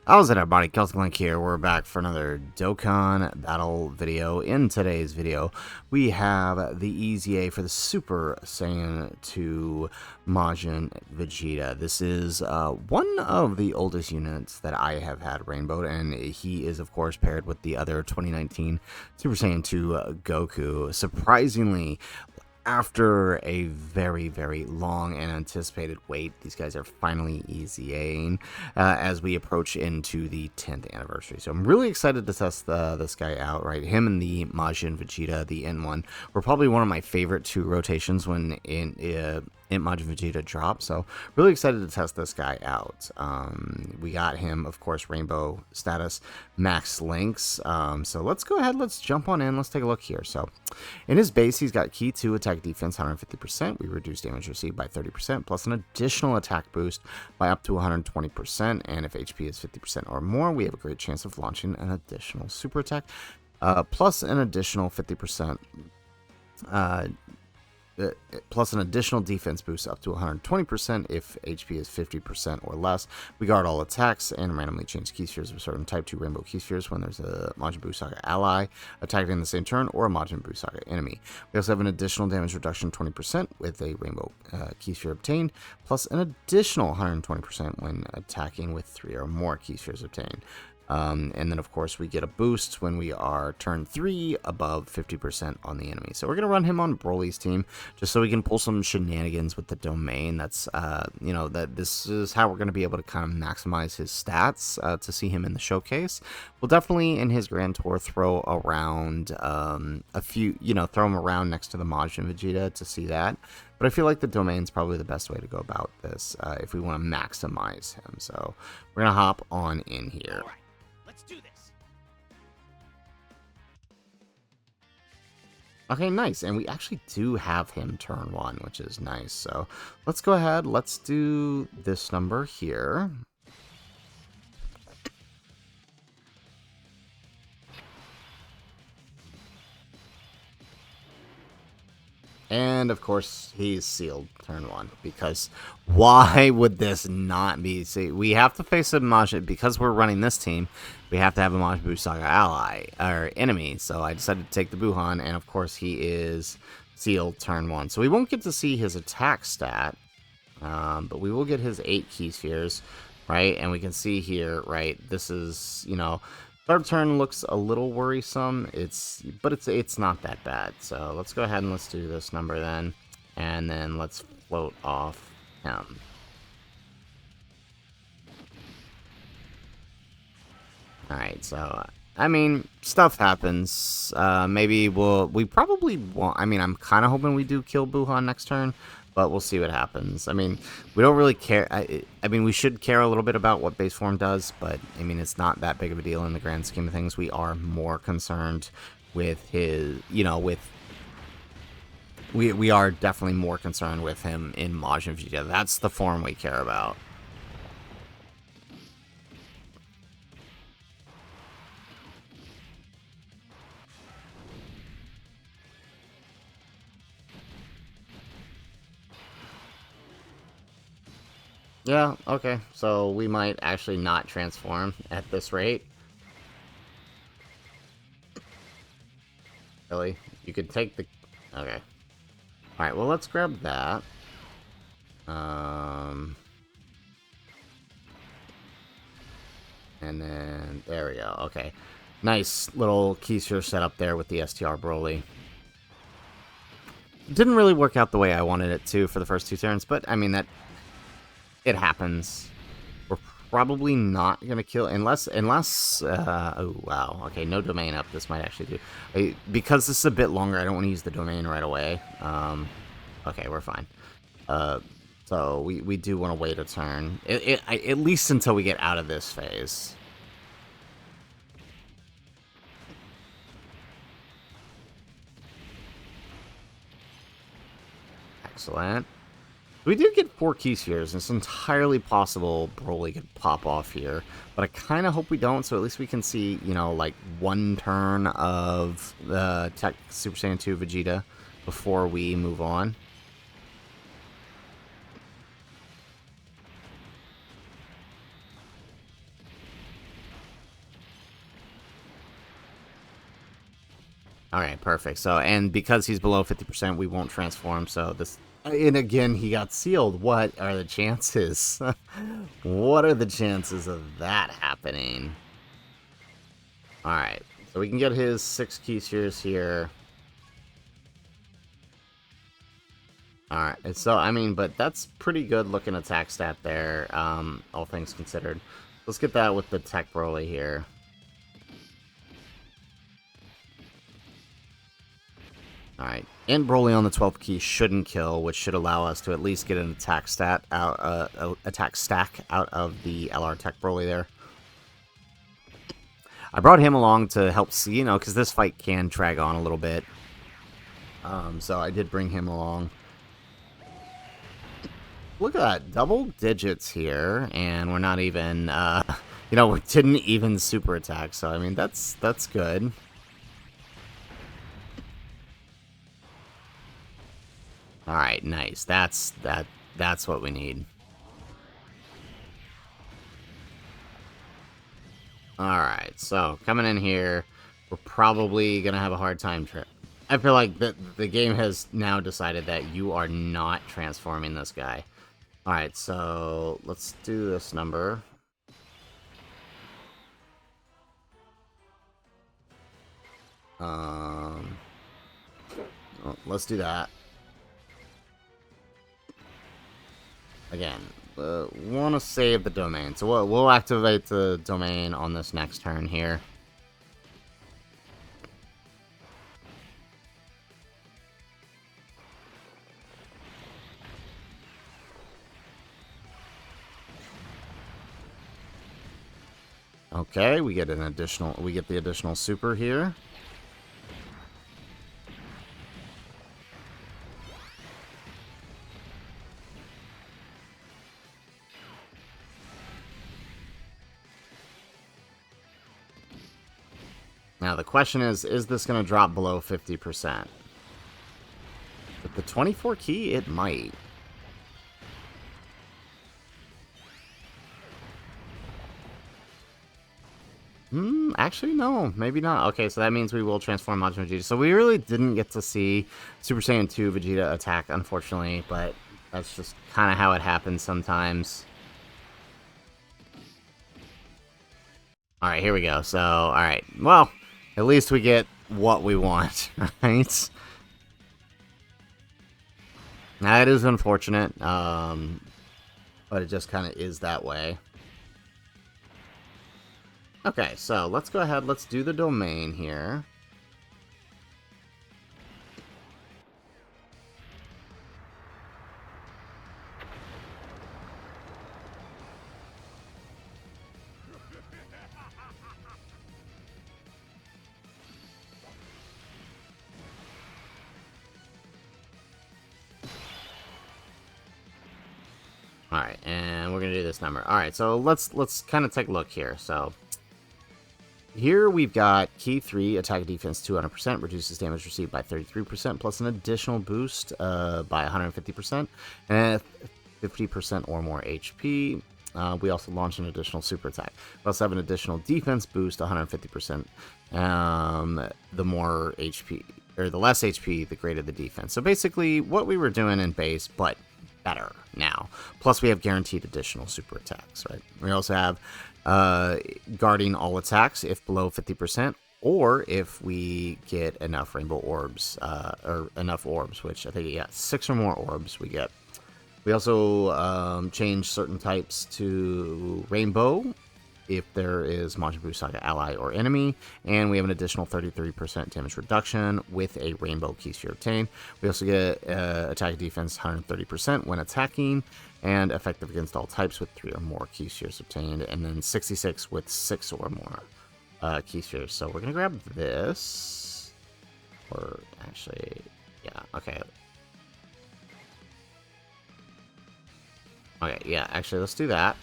How's it, everybody? Celtic Link here. We're back for another Dokkan battle video. In today's video, we have the EZA for the Super Saiyan 2 Majin Vegeta. This is one of the oldest units that I have had rainbowed, and he is, of course, paired with the other 2019 Super Saiyan 2 Goku. Surprisingly, after a very, very long and anticipated wait, these guys are finally EZAing as we approach into the 10th anniversary. So I'm really excited to test this guy out, right? Him and the Majin Vegeta, the N1, were probably one of my favorite two rotations when in Majin Vegeta dropped. So really excited to test this guy out. We got him, of course, Rainbow status, max links. So let's go ahead, let's jump on in, let's take a look here. So in his base, he's got key 2 attack defense 150%. We reduce damage received by 30%, plus an additional attack boost by up to 120%. And if HP is 50% or more, we have a great chance of launching an additional super attack, plus an additional 50%. Plus an additional defense boost up to 120% if HP is 50% or less. We guard all attacks and randomly change key spheres of certain type 2 rainbow key spheres when there's a Majin Buu Saga ally attacking in the same turn or a Majin Buu Saga enemy. We also have an additional damage reduction 20% with a rainbow key sphere obtained, plus an additional 120% when attacking with 3 or more key spheres obtained. And then, of course, we get a boost when we are turn 3 above 50% on the enemy. So we're going to run him on Broly's team just so we can pull some shenanigans with the domain. That's, this is how we're going to be able to kind of maximize his stats to see him in the showcase. We'll definitely, in his Grand Tour, throw around a few, throw him around next to the Majin Vegeta to see that. But I feel like the domain's probably the best way to go about this if we want to maximize him. So we're going to hop on in here. Let's do this. Okay, nice. And we actually do have him turn 1, which is nice. So let's go ahead. Let's do this number here. And, of course, he's sealed turn 1, because why would this not be? See, we have to face a Majin, because we're running this team, we have to have a Majin Buu Saga ally, or enemy, so I decided to take the Buhan, and, of course, he is sealed turn 1. So we won't get to see his attack stat, but we will get his 8 key spheres, right? And we can see here, right, this is, third turn looks a little worrisome, but it's not that bad. So let's go ahead and let's do this number then, and then let's float off him. Alright, so, I mean, stuff happens. Maybe we probably won't. I mean, I'm kind of hoping we do kill Buhan next turn, but we'll see what happens. I mean, we don't really care. I mean, we should care a little bit about what base form does, but, I mean, it's not that big of a deal in the grand scheme of things. We are more concerned with his, we are definitely more concerned with him in Majin Vegeta. That's the form we care about. Yeah, okay, so we might actually not transform at this rate. Really? You could take the... Okay. Alright, well, let's grab that. And then... There we go, okay. Nice little keysphere setup there with the STR Broly. Didn't really work out the way I wanted it to for the first 2 turns, but, I mean, it happens. We're probably not going to kill... Unless... oh, wow. Okay, no domain up. This might actually do... Because this is a bit longer, I don't want to use the domain right away. Okay, we're fine. So, we do want to wait a turn. At least until we get out of this phase. Excellent. We did get 4 key spheres, and it's entirely possible Broly could pop off here, but I kind of hope we don't, so at least we can see, like 1 turn of the Tech Super Saiyan 2 Vegeta before we move on. Alright, perfect. So, and because he's below 50%, we won't transform, so this... And again, he got sealed. What are the chances? What are the chances of that happening? Alright, so we can get his 6 key spheres here. Alright, so, I mean, but that's pretty good looking attack stat there, all things considered. Let's get that with the Tech Broly here. Alright, and Broly on the 12th key shouldn't kill, which should allow us to at least get an attack stat out, attack stack out of the LR Tech Broly there. I brought him along to help see, you know, because this fight can drag on a little bit. So I did bring him along. Look at that, double digits here, and we're not even, you know, we didn't even super attack, so I mean, that's good. Alright, nice. That's what we need. Alright, so coming in here, we're probably gonna have a hard time. I feel like the game has now decided that you are not transforming this guy. Alright, so let's do this number. Well, let's do that. Again, want to save the domain, so we'll activate the domain on this next turn here. Okay, we get the additional super here. Now the question is this going to drop below 50%? With the 24 key, it might. Actually, no, maybe not. Okay, so that means we will transform Majin Vegeta. So we really didn't get to see Super Saiyan 2 Vegeta attack, unfortunately, but that's just kind of how it happens sometimes. Alright, here we go. So, alright, well, at least we get what we want, right? Now, it is unfortunate, but it just kind of is that way. Okay, so let's go ahead, let's do the domain here. Alright, and we're gonna do this number. Alright, so let's kind of take a look here. So here we've got key 3, attack and defense 200%, reduces damage received by 33%, plus an additional boost by 150%, and 50% or more HP. We also launch an additional super attack. We also have an additional defense boost, 150%. The more HP, or the less HP, the greater the defense. So basically, what we were doing in base, but better now. Plus, we have guaranteed additional super attacks, right? We also have guarding all attacks if below 50%, or if we get enough rainbow orbs, or enough orbs, which I think, yeah, 6 or more orbs we get. We also change certain types to rainbow if there is Majin Buu Saga ally or enemy, and we have an additional 33% damage reduction with a rainbow key sphere obtained. We also get attack defense 130% when attacking, and effective against all types with 3 or more key spheres obtained, and then 66 with 6 or more key spheres. So we're gonna grab this, or actually, yeah, okay. Okay, yeah, actually, let's do that.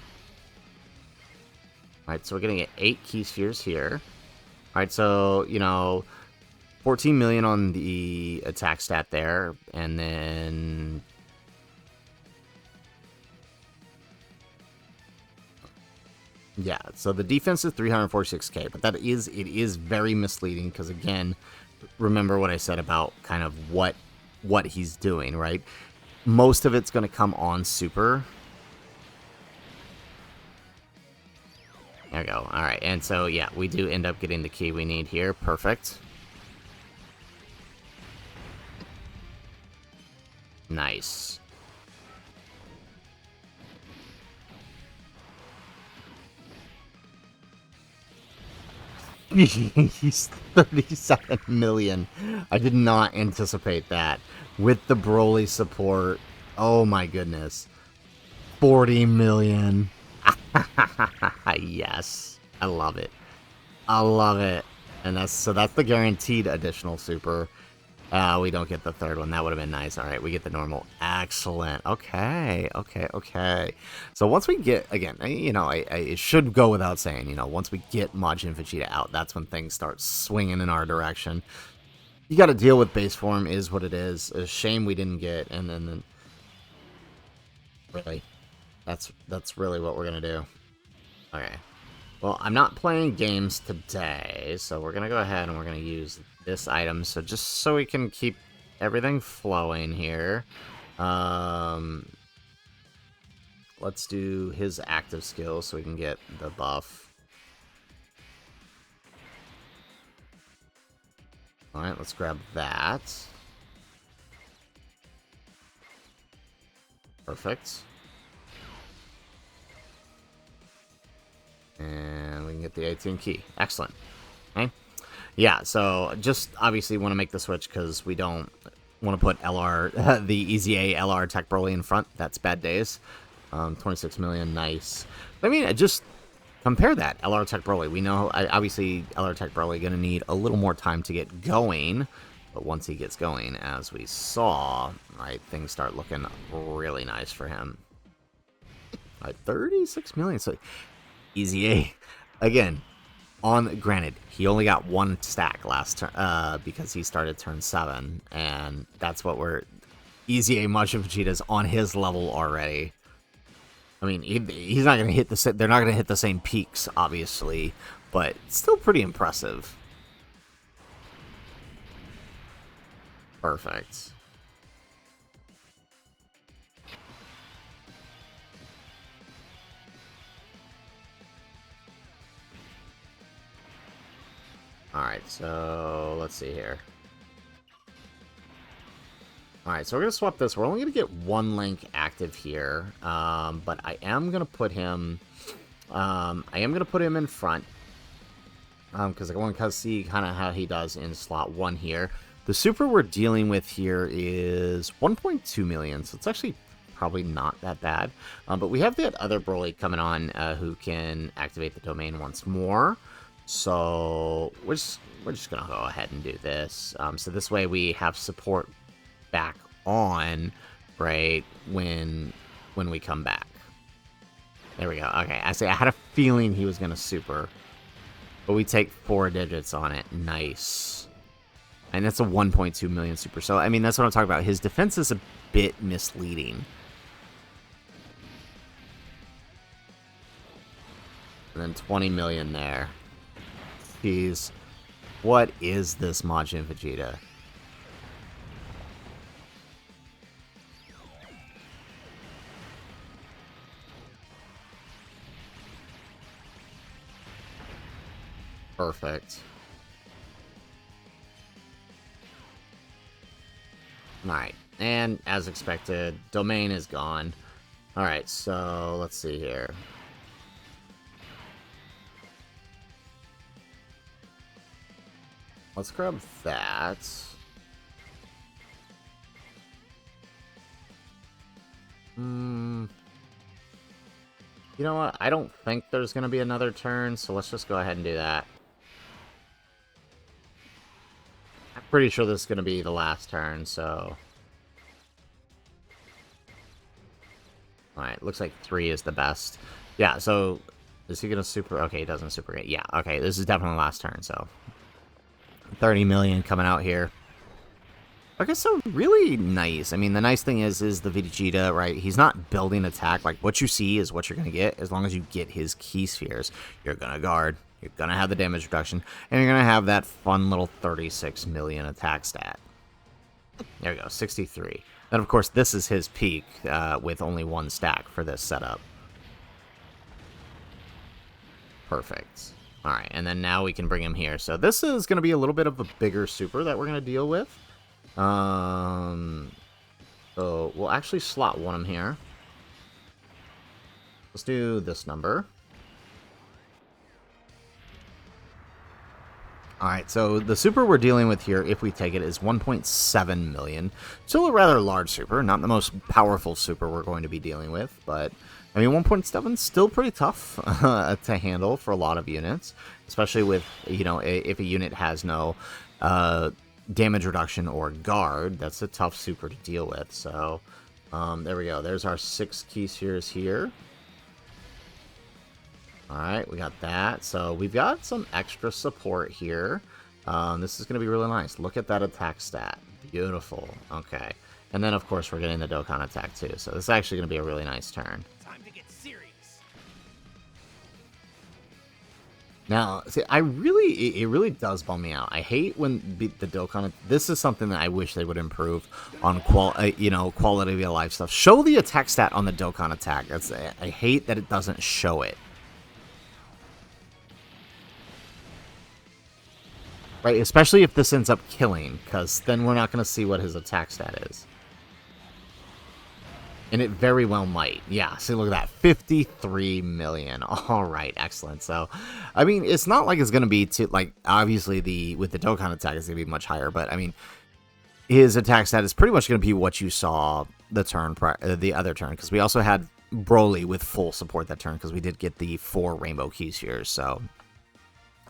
Alright, so we're gonna get 8 key spheres here. Alright, so, you know, 14 million on the attack stat there, and then... yeah, so the defense is 346k, but it is very misleading, because again, remember what I said about kind of what he's doing, right? Most of it's going to come on super. There we go. All right, and so, yeah, we do end up getting the key we need here. Perfect. Nice. He's 37 million. I did not anticipate that. With the Broly support, oh my goodness. 40 million. Yes. I love it. I love it. And that's the guaranteed additional super. We don't get the third one. That would have been nice. All right, we get the normal. Excellent. Okay. So once we get, again, you know, it should go without saying, you know, once we get Majin Vegeta out, that's when things start swinging in our direction. You got to deal with base form, is what it is. A shame we didn't get, and then really, that's really what we're gonna do. Okay. Well, I'm not playing games today, so we're going to go ahead and we're going to use this item. So just so we can keep everything flowing here. Let's do his active skill so we can get the buff. Alright, let's grab that. Perfect. And we can get the 18 key. Excellent. Okay. Yeah, so just obviously want to make the switch because we don't want to put LR, the EZA LR TEQ Broly in front. That's bad days. 26 million, nice. I mean, just compare that. LR TEQ Broly. We know, obviously, LR TEQ Broly going to need a little more time to get going. But once he gets going, as we saw, right, things start looking really nice for him. All right, 36 million. So EZA, again, granted, he only got one stack last turn, because he started turn 7, and that's what EZA Majin Vegeta's on his level already. I mean, he's not going to hit they're not going to hit the same peaks, obviously, but it's still pretty impressive. Perfect. Alright, so let's see here. Alright, so we're going to swap this. We're only going to get one link active here, but I am going to put him in front, because I want to see kind of how he does in slot 1 here. The super we're dealing with here is 1.2 million, so it's actually probably not that bad. But we have that other Broly coming on who can activate the domain once more. So we're just gonna go ahead and do this. So this way we have support back on, right, when we come back. There we go. Okay, I had a feeling he was gonna super, but we take 4 digits on it. Nice. And that's a 1.2 million super. So I mean, that's what I'm talking about. His defense is a bit misleading. And then 20 million there. Jeez. What is this Majin Vegeta? Perfect. Alright, and as expected, domain is gone. Alright, so let's see here. Let's grab that. You know what? I don't think there's going to be another turn, so let's just go ahead and do that. I'm pretty sure this is going to be the last turn, so... Alright, looks like 3 is the best. Yeah, so... Is he going to super... Okay, he doesn't super great. Yeah, okay, this is definitely the last turn, so... 30 million coming out here. Okay, so really nice. I mean, the nice thing is the Vegeta, right? He's not building attack. Like, what you see is what you're going to get. As long as you get his key spheres, you're going to guard. You're going to have the damage reduction, and you're going to have that fun little 36 million attack stat. There we go, 63. Then, of course, this is his peak with only one stack for this setup. Perfect. All right, and then now we can bring him here. So this is going to be a little bit of a bigger super that we're going to deal with. So we'll actually slot one him here. Let's do this number. Alright, so the super we're dealing with here, if we take it, is 1.7 million. Still a rather large super, not the most powerful super we're going to be dealing with, but, I mean, 1.7 is still pretty tough to handle for a lot of units, especially with, you know, if a unit has no damage reduction or guard, that's a tough super to deal with, so, there we go. There's our 6 key spheres here. Alright, we got that. So we've got some extra support here. This is going to be really nice. Look at that attack stat. Beautiful. Okay. And then, of course, we're getting the Dokkan attack, too. So this is actually going to be a really nice turn. Time to get serious. Now, see, it really does bum me out. I hate when the Dokkan... This is something that I wish they would improve on quality of life stuff. Show the attack stat on the Dokkan attack. I hate that it doesn't show it. Right, especially if this ends up killing, because then we're not going to see what his attack stat is. And it very well might. Yeah, see, look at that. 53 million. All right, excellent. So, I mean, it's not like it's going to be, obviously, with the Dokkan attack, it's going to be much higher. But, I mean, his attack stat is pretty much going to be what you saw the other turn. Because we also had Broly with full support that turn, because we did get the 4 rainbow keys here. So,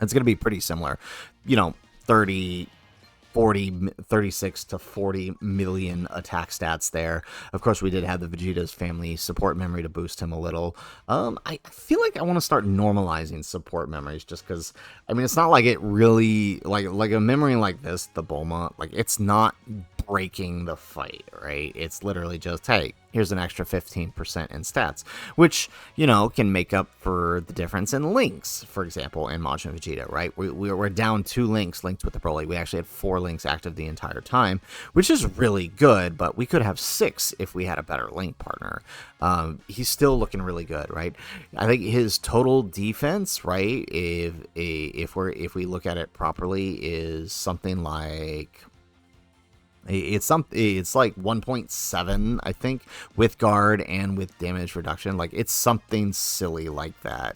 it's going to be pretty similar. You know, 36 to 40 million attack stats there. Of course, we did have the Vegeta's family support memory to boost him a little. I feel like I want to start normalizing support memories just because, I mean, it's not like it really, like a memory like this, the Bulma, like, it's not breaking the fight, right? It's literally just, hey, here's an extra 15% in stats, which, you know, can make up for the difference in links, for example, in Majin Vegeta, right? We're down 2 links linked with the Broly. We actually had 4 links active the entire time, which is really good, but we could have 6 if we had a better link partner. He's still looking really good, right? I think his total defense, right, if we look at it properly, is something like... It's like 1.7, I think, with guard and with damage reduction. Like, it's something silly like that.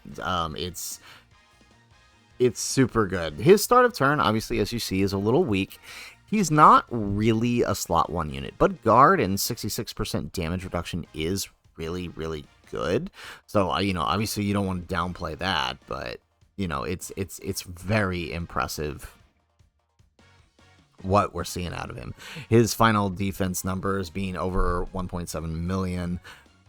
It's super good. His start of turn, obviously, as you see, is a little weak. He's not really a slot 1 unit, but guard and 66% damage reduction is really, really good. So, you know, obviously you don't want to downplay that, but, you know, it's very impressive what we're seeing out of him. His final defense numbers being over 1.7 million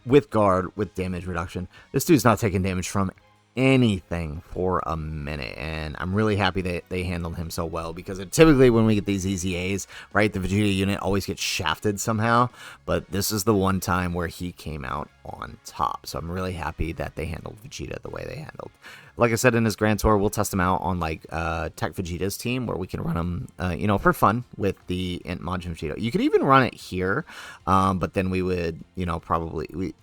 with guard, with damage reduction. This dude's not taking damage from anything for a minute, and I'm really happy that they handled him so well, because typically when we get these EZAs, right, the Vegeta unit always gets shafted somehow, but this is the one time where he came out on top. So I'm really happy that they handled Vegeta the way they handled. Like I said, in his Grand Tour, we'll test him out on like Tech Vegeta's team, where we can run him, you know, for fun with the EZA TEQ MAjin Vegeta. You could even run it here, but then we would, you know, probably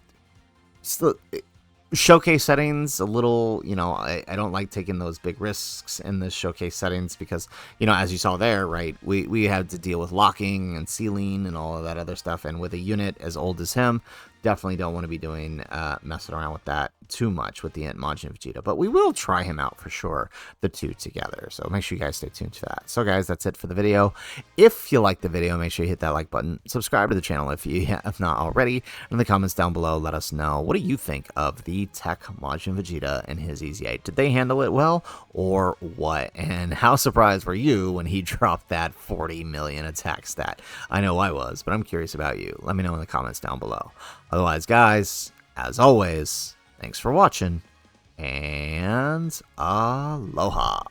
showcase settings a little, you know, I don't like taking those big risks in the showcase settings, because, you know, as you saw there, right, we had to deal with locking and sealing and all of that other stuff, and with a unit as old as him, definitely don't want to be doing messing around with that too much with the EZA TEQ MAjin Vegeta, but we will try him out for sure, the two together. So make sure you guys stay tuned for that. So guys, that's it for the video. If you like the video, make sure you hit that like button, subscribe to the channel if you have not already. In the comments down below, let us know, what do you think of the EZA TEQ MAjin Vegeta and his EZA? Did they handle it well, or what? And how surprised were you when he dropped that 40 million attack stat? I know I was, but I'm curious about you. Let me know in the comments down below. Otherwise, guys, as always, thanks for watching, and aloha.